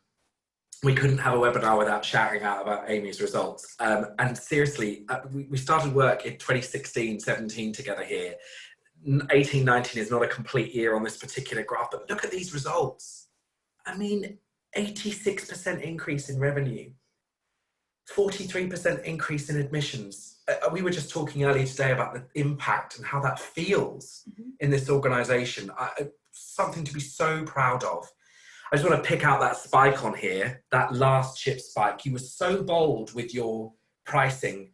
We couldn't have a webinar without shouting out about Amy's results. And seriously, we started work in 2016, 17 together here. 18, 19 is not a complete year on this particular graph, but look at these results. I mean, 86% increase in revenue, 43% increase in admissions. We were just talking earlier today about the impact and how that feels in this organisation. Something to be so proud of. I just want to pick out that spike on here, that last chip spike. You were so bold with your pricing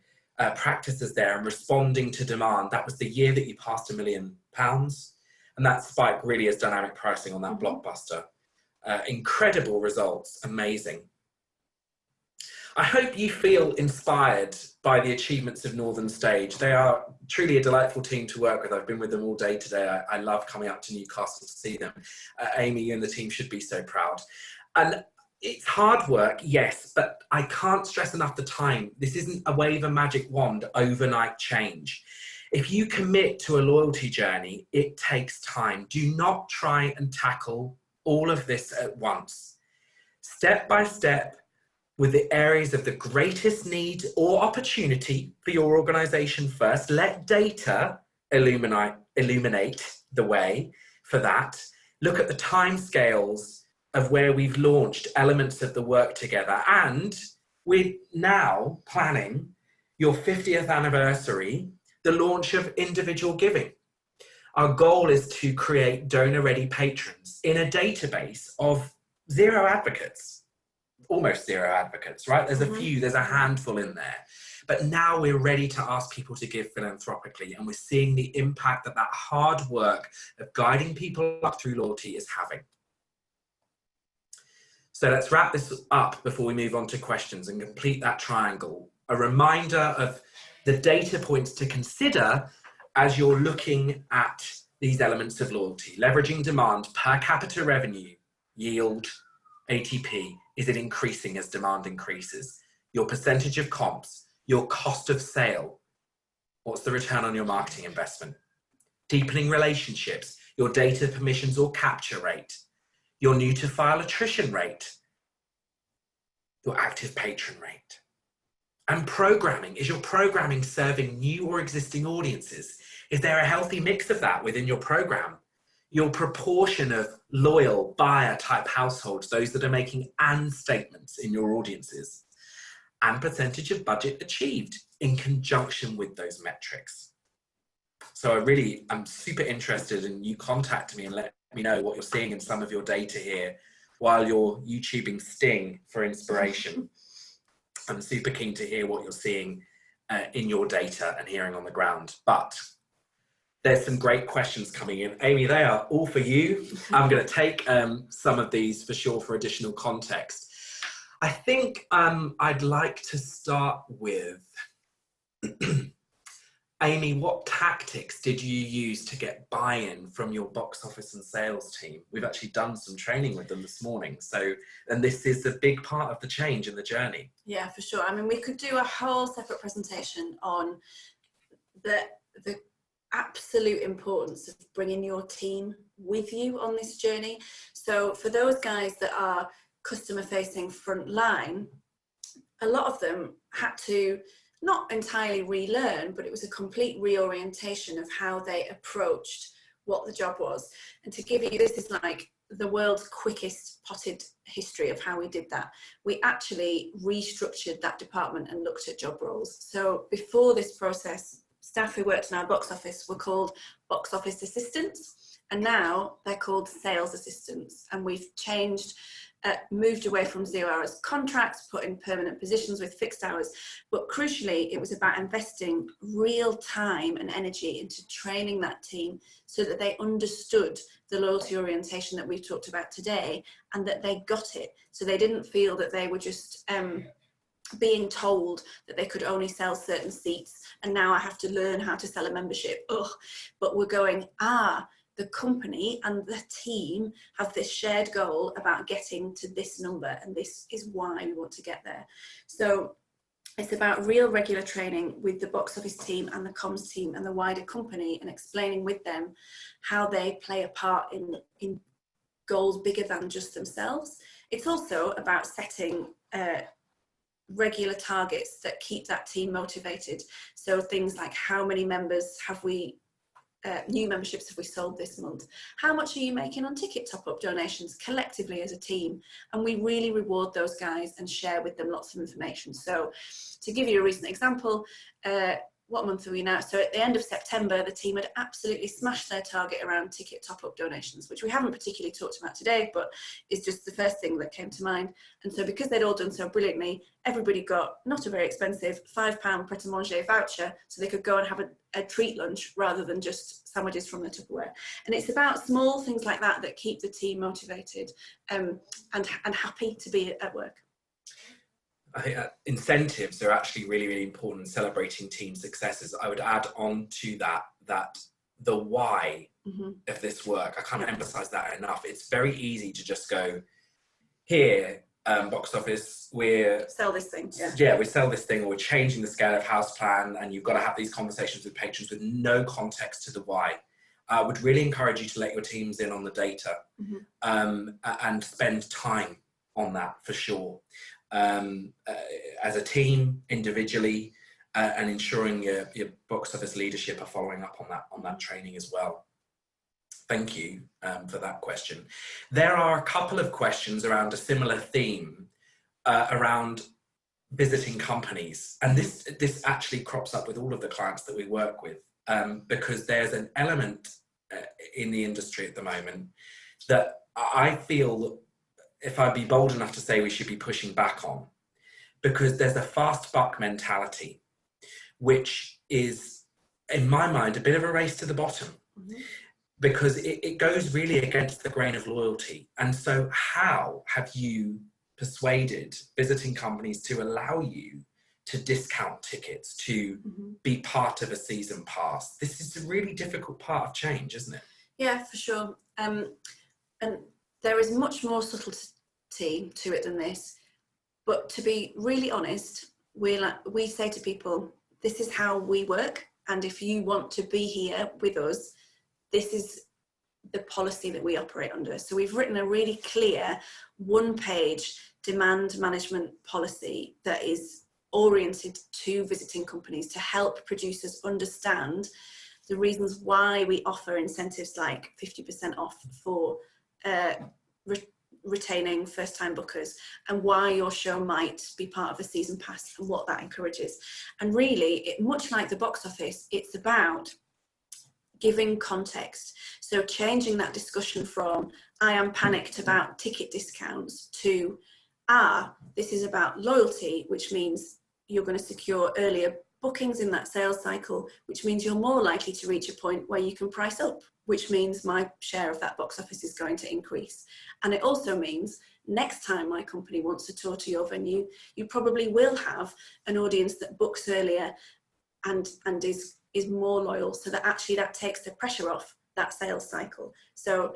practices there and responding to demand. That was the year that you passed £1 million. And that spike really is dynamic pricing on that blockbuster. Incredible results, amazing. I hope you feel inspired by the achievements of Northern Stage. They are truly a delightful team to work with. I've been with them all day today. I love coming up to Newcastle to see them. Amy, you and the team should be so proud. And it's hard work, yes, but I can't stress enough the time. This isn't a wave a magic wand, overnight change. If you commit to a loyalty journey, it takes time. Do not try and tackle all of this at once. Step by step, with the areas of the greatest need or opportunity for your organisation first. Let data illuminate the way for that. Look at the timescales of where we've launched elements of the work together. And we're now planning your 50th anniversary, the launch of individual giving. Our goal is to create donor-ready patrons in a database of 0 advocates. Almost 0 advocates, right? There's a few, there's a handful in there. But now we're ready to ask people to give philanthropically, and we're seeing the impact that hard work of guiding people up through loyalty is having. So let's wrap this up before we move on to questions and complete that triangle. A reminder of the data points to consider as you're looking at these elements of loyalty. Leveraging demand, per capita revenue, yield, ATP. Is it increasing as demand increases? Your percentage of comps, your cost of sale. What's the return on your marketing investment? Deepening relationships, your data permissions or capture rate, your new to file attrition rate, your active patron rate. And programming, is your programming serving new or existing audiences? Is there a healthy mix of that within your program? Your proportion of loyal buyer type households, those that are making and statements in your audiences, and percentage of budget achieved in conjunction with those metrics. So I'm super interested in you contact me and let me know what you're seeing in some of your data here while you're YouTubing Sting for inspiration. I'm super keen to hear what you're seeing in your data and hearing on the ground. But there's some great questions coming in. Amy, they are all for you. I'm going to take some of these for sure for additional context. I think I'd like to start with, Amy, what tactics did you use to get buy-in from your box office and sales team? We've actually done some training with them this morning. And this is a big part of the change in the journey. Yeah, for sure. I mean, we could do a whole separate presentation on the absolute importance of bringing your team with you on this journey. So for those guys that are customer facing front line, a lot of them had to not entirely relearn, but it was a complete reorientation of how they approached what the job was. And to give you, this is like the world's quickest potted history of how we did that. We actually restructured that department and looked at job roles. So before this process, staff who worked in our box office were called box office assistants, and now they're called sales assistants. And we've changed, moved away from 0 hours contracts, put in permanent positions with fixed hours. But crucially, it was about investing real time and energy into training that team so that they understood the loyalty orientation that we've talked about today, and that they got it. So they didn't feel that they were just being told that they could only sell certain seats, and now I have to learn how to sell a membership. Ugh. But we're going, the company and the team have this shared goal about getting to this number, and this is why we want to get there. So it's about real regular training with the box office team and the comms team and the wider company, and explaining with them how they play a part in goals bigger than just themselves. It's also about setting regular targets that keep that team motivated. So things like, how many members have we, new memberships have we sold this month? How much are you making on ticket top-up donations collectively as a team? And we really reward those guys and share with them lots of information. So to give you a recent example, what month are we now? So at the end of September, the team had absolutely smashed their target around ticket top-up donations, which we haven't particularly talked about today, but is just the first thing that came to mind. And so because they'd all done so brilliantly, everybody got not a very expensive £5 Pret-a-Manger voucher, so they could go and have a treat lunch rather than just sandwiches from the Tupperware. And it's about small things like that that keep the team motivated and happy to be at work. I think incentives are actually really, really important in celebrating team successes. I would add on to that the why of this work, I can't emphasize that enough. It's very easy to just go, here, box office, we're sell this thing. We sell this thing, or we're changing the scale of house plan, and you've got to have these conversations with patrons with no context to the why. I would really encourage you to let your teams in on the data and spend time on that for sure. As a team, individually, and ensuring your box office leadership are following up on that training as well. Thank you for that question. There are a couple of questions around a similar theme around visiting companies, and this actually crops up with all of the clients that we work with, because there's an element in the industry at the moment that I feel, if I'd be bold enough to say, we should be pushing back on, because there's a fast buck mentality, which is, in my mind, a bit of a race to the bottom. Because it goes really against the grain of loyalty. And so how have you persuaded visiting companies to allow you to discount tickets, to be part of a season pass? This is a really difficult part of change, isn't it? Yeah, for sure. And there is much more subtlety to it than this. But to be really honest, we say to people, this is how we work. And if you want to be here with us, this is the policy that we operate under. So we've written a really clear one-page demand management policy that is oriented to visiting companies to help producers understand the reasons why we offer incentives like 50% off for retaining first-time bookers, and why your show might be part of a season pass and what that encourages. And really, much like the box office, it's about giving context. So changing that discussion from I am panicked about ticket discounts to this is about loyalty, which means you're going to secure earlier bookings in that sales cycle, which means you're more likely to reach a point where you can price up, which means my share of that box office is going to increase. And it also means next time my company wants to tour to your venue, you probably will have an audience that books earlier and is more loyal, so that actually that takes the pressure off that sales cycle. So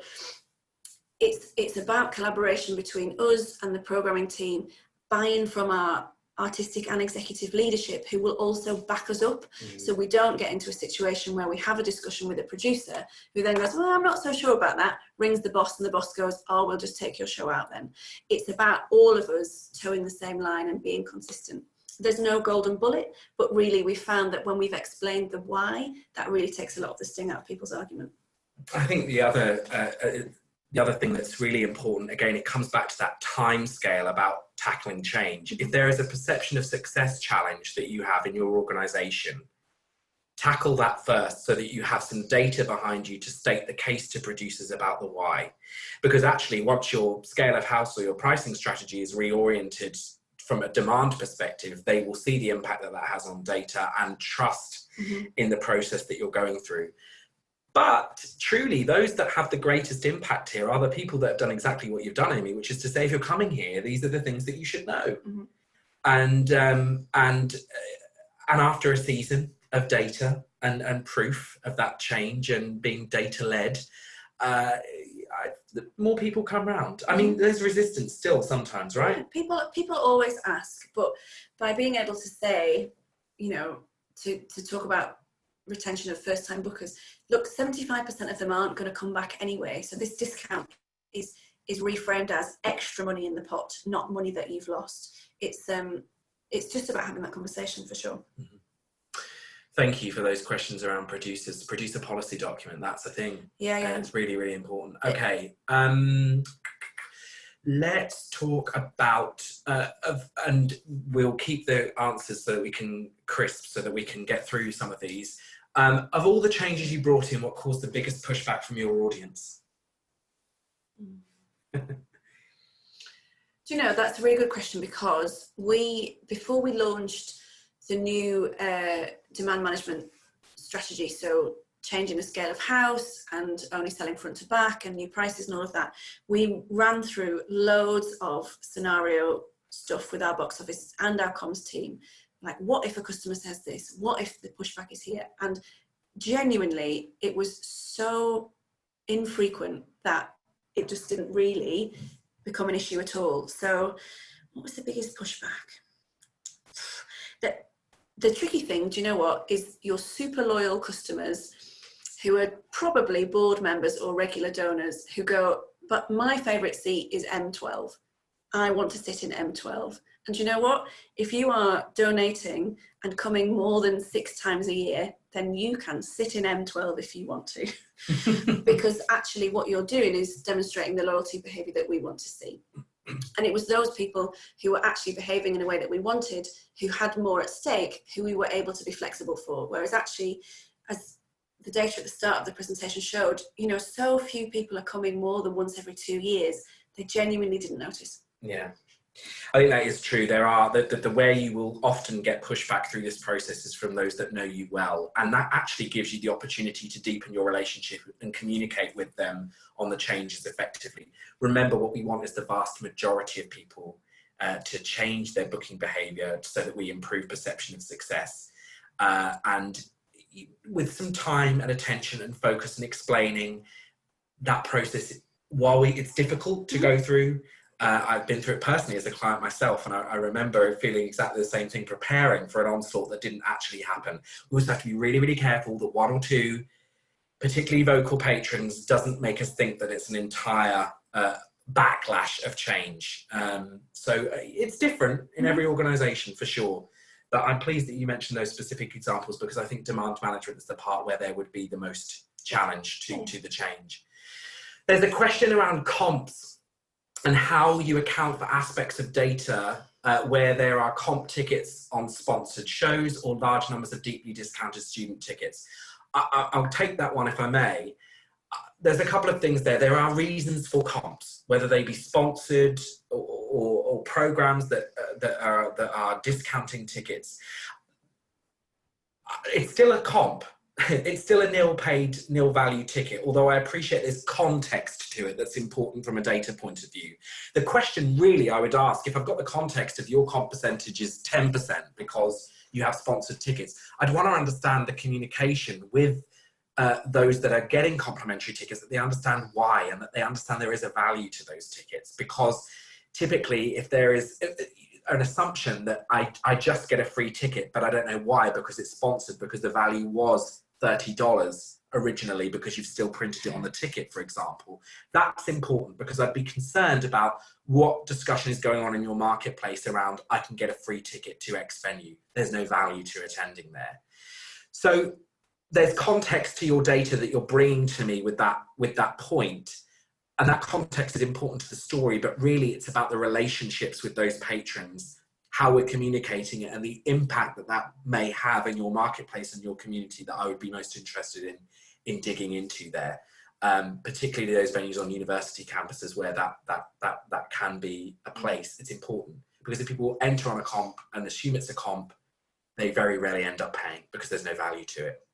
it's about collaboration between us and the programming team, buy-in from our artistic and executive leadership, who will also back us up. So we don't get into a situation where we have a discussion with a producer who then goes, well, I'm not so sure about that, rings the boss, and the boss goes, oh, we'll just take your show out then. It's about all of us towing the same line and being consistent. There's no golden bullet, but really we found that when we've explained the why, that really takes a lot of the sting out of people's argument. I think the other thing that's really important, again, it comes back to that time scale about tackling change. If there is a perception of success challenge that you have in your organization, tackle that first so that you have some data behind you to state the case to producers about the why. Because actually, once your scale of house or your pricing strategy is reoriented from a demand perspective, they will see the impact that has on data and trust in the process that you're going through. But truly, those that have the greatest impact here are the people that have done exactly what you've done, Amy, which is to say, if you're coming here, these are the things that you should know. And after a season of data and proof of that change and being data-led, more people come round. I mean, there's resistance still sometimes, right? Yeah, people always ask, but by being able to say, you know, to talk about retention of first-time bookers, look, 75% of them aren't going to come back anyway. So this discount is reframed as extra money in the pot, not money that you've lost. It's just about having that conversation for sure. Thank you for those questions around producers. Producer policy document, that's a thing. Yeah. It's really, really important. Okay. Let's talk about, and we'll keep the answers so that we can crisp, so that we can get through some of these. Of all the changes you brought in, what caused the biggest pushback from your audience? Do you know, that's a really good question, because before we launched the new demand management strategy, so changing the scale of house and only selling front to back and new prices and all of that, we ran through loads of scenario stuff with our box office and our comms team. Like, what if a customer says this? What if the pushback is here? And genuinely, it was so infrequent that it just didn't really become an issue at all. So what was the biggest pushback? The tricky thing, do you know what, is your super loyal customers who are probably board members or regular donors who go, but my favourite seat is M12. I want to sit in M12. And you know what? If you are donating and coming more than 6 times a year, then you can sit in M12 if you want to. Because actually what you're doing is demonstrating the loyalty behaviour that we want to see. And it was those people who were actually behaving in a way that we wanted, who had more at stake, who we were able to be flexible for. Whereas actually, as the data at the start of the presentation showed, you know, so few people are coming more than once every 2 years. They genuinely didn't notice. Yeah, I think that is true. There are the way you will often get pushback through this process is from those that know you well, and that actually gives you the opportunity to deepen your relationship and communicate with them on the changes effectively. Remember, what we want is the vast majority of people to change their booking behaviour so that we improve perception of success. And with some time and attention and focus and explaining that process, while it's difficult to go through, I've been through it personally as a client myself, and I remember feeling exactly the same thing, preparing for an onslaught that didn't actually happen. We also have to be really, really careful that 1 or 2 particularly vocal patrons doesn't make us think that it's an entire backlash of change. So it's different in every organisation for sure, but I'm pleased that you mentioned those specific examples, because I think demand management is the part where there would be the most challenge to the change. There's a question around comps and how you account for aspects of data where there are comp tickets on sponsored shows or large numbers of deeply discounted student tickets. I'll take that one if I may. There's a couple of things there. There are reasons for comps, whether they be sponsored or programs that are discounting tickets. It's still a comp. It's still a nil paid, nil value ticket, although I appreciate there's context to it that's important from a data point of view. The question really I would ask, if I've got the context of your comp percentage is 10% because you have sponsored tickets, I'd want to understand the communication with those that are getting complimentary tickets, that they understand why and that they understand there is a value to those tickets. Because typically if there is an assumption that I just get a free ticket, but I don't know why, because it's sponsored, because the value was $30 originally, because you've still printed it on the ticket, for example. That's important, because I'd be concerned about what discussion is going on in your marketplace around, I can get a free ticket to X venue. There's no value to attending there. So there's context to your data that you're bringing to me with that point. And that context is important to the story, but really it's about the relationships with those patrons, how we're communicating it, and the impact that that may have in your marketplace and your community that I would be most interested in digging into there. Particularly those venues on university campuses where that can be a place. It's important, because if people enter on a comp and assume it's a comp, they very rarely end up paying because there's no value to it.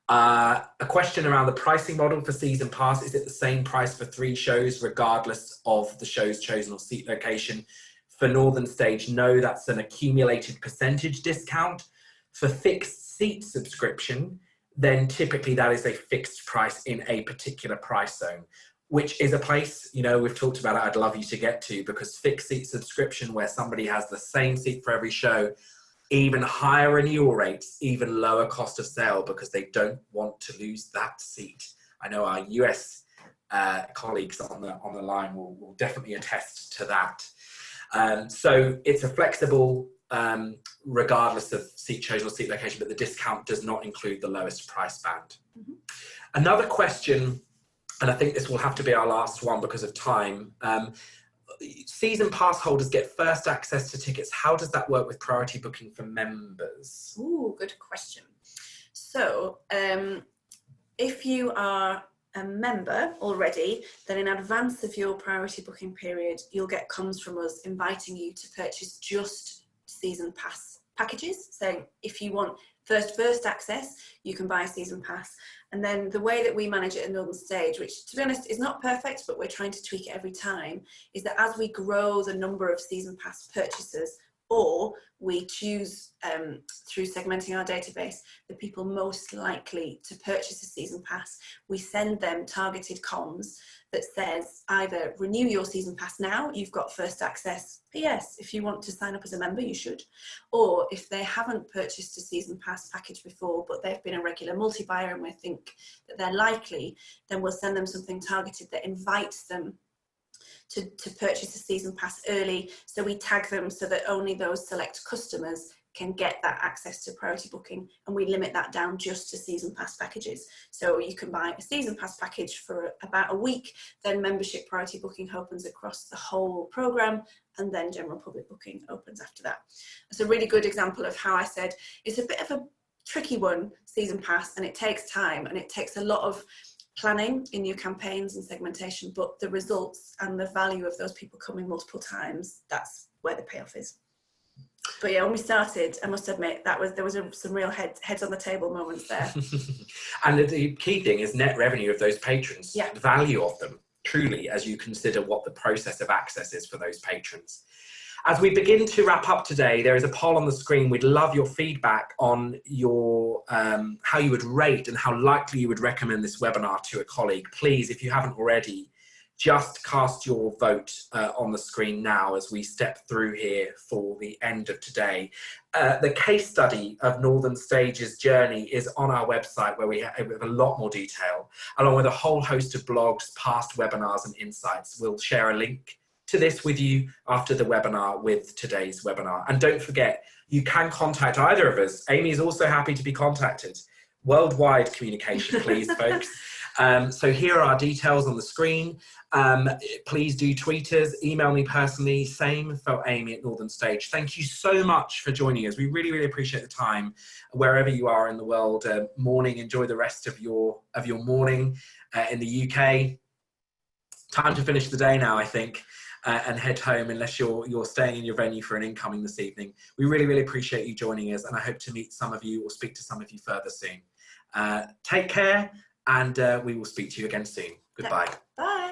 A question around the pricing model for season pass. Is it the same price for 3 shows regardless of the show's chosen or seat location? For Northern Stage, no, that's an accumulated percentage discount. For fixed seat subscription, then typically that is a fixed price in a particular price zone, which is a place, you know, we've talked about it, I'd love you to get to, because fixed seat subscription, where somebody has the same seat for every show, even higher renewal rates, even lower cost of sale, because they don't want to lose that seat. I know our US colleagues on the line will definitely attest to that. So it's a flexible, regardless of seat chosen or seat location, but the discount does not include the lowest price band. Mm-hmm. Another question, and I think this will have to be our last one because of time. Season pass holders get first access to tickets. How does that work with priority booking for members? Ooh, good question. So if you are a member already, then in advance of your priority booking period, you'll get comms from us inviting you to purchase just season pass packages. So if you want first access, you can buy a season pass. And then the way that we manage it at Northern Stage, which to be honest is not perfect, but we're trying to tweak it every time, is that as we grow the number of season pass purchasers, or we choose through segmenting our database the people most likely to purchase a season pass, we send them targeted comms that says either renew your season pass now, you've got first access, P.S. if you want to sign up as a member you should, or if they haven't purchased a season pass package before but they've been a regular multi-buyer and we think that they're likely, then we'll send them something targeted that invites them to purchase a season pass early. So we tag them so that only those select customers can get that access to priority booking, and we limit that down just to season pass packages. So you can buy a season pass package for about a week, then membership priority booking opens across the whole program, and then general public booking opens after that. It's a really good example of how I said it's a bit of a tricky one, season pass, and it takes time and it takes a lot of planning in your campaigns and segmentation, but the results and the value of those people coming multiple times, that's where the payoff is. But yeah, when we started, I must admit there was some real heads on the table moments there. And the key thing is net revenue of those patrons, yeah. The value of them, truly, as you consider what the process of access is for those patrons. As we begin to wrap up today, there is a poll on the screen. We'd love your feedback on your how you would rate and how likely you would recommend this webinar to a colleague. Please, if you haven't already, just cast your vote on the screen now as we step through here for the end of today. The case study of Northern Stage's journey is on our website, where we have a lot more detail, along with a whole host of blogs, past webinars and insights. We'll share a link to this with you after the webinar with today's webinar. And don't forget, you can contact either of us. Amy is also happy to be contacted. Worldwide communication, please, folks. So here are our details on the screen. Please do tweet us, email me personally, same for Amy at Northern Stage. Thank you so much for joining us. We really, really appreciate the time, wherever you are in the world. Morning, enjoy the rest of your morning in the UK. Time to finish the day now, I think. And head home, unless you're staying in your venue for an incoming this evening. We really, really appreciate you joining us, and I hope to meet some of you or speak to some of you further soon. Take care, and we will speak to you again soon. Goodbye. Bye.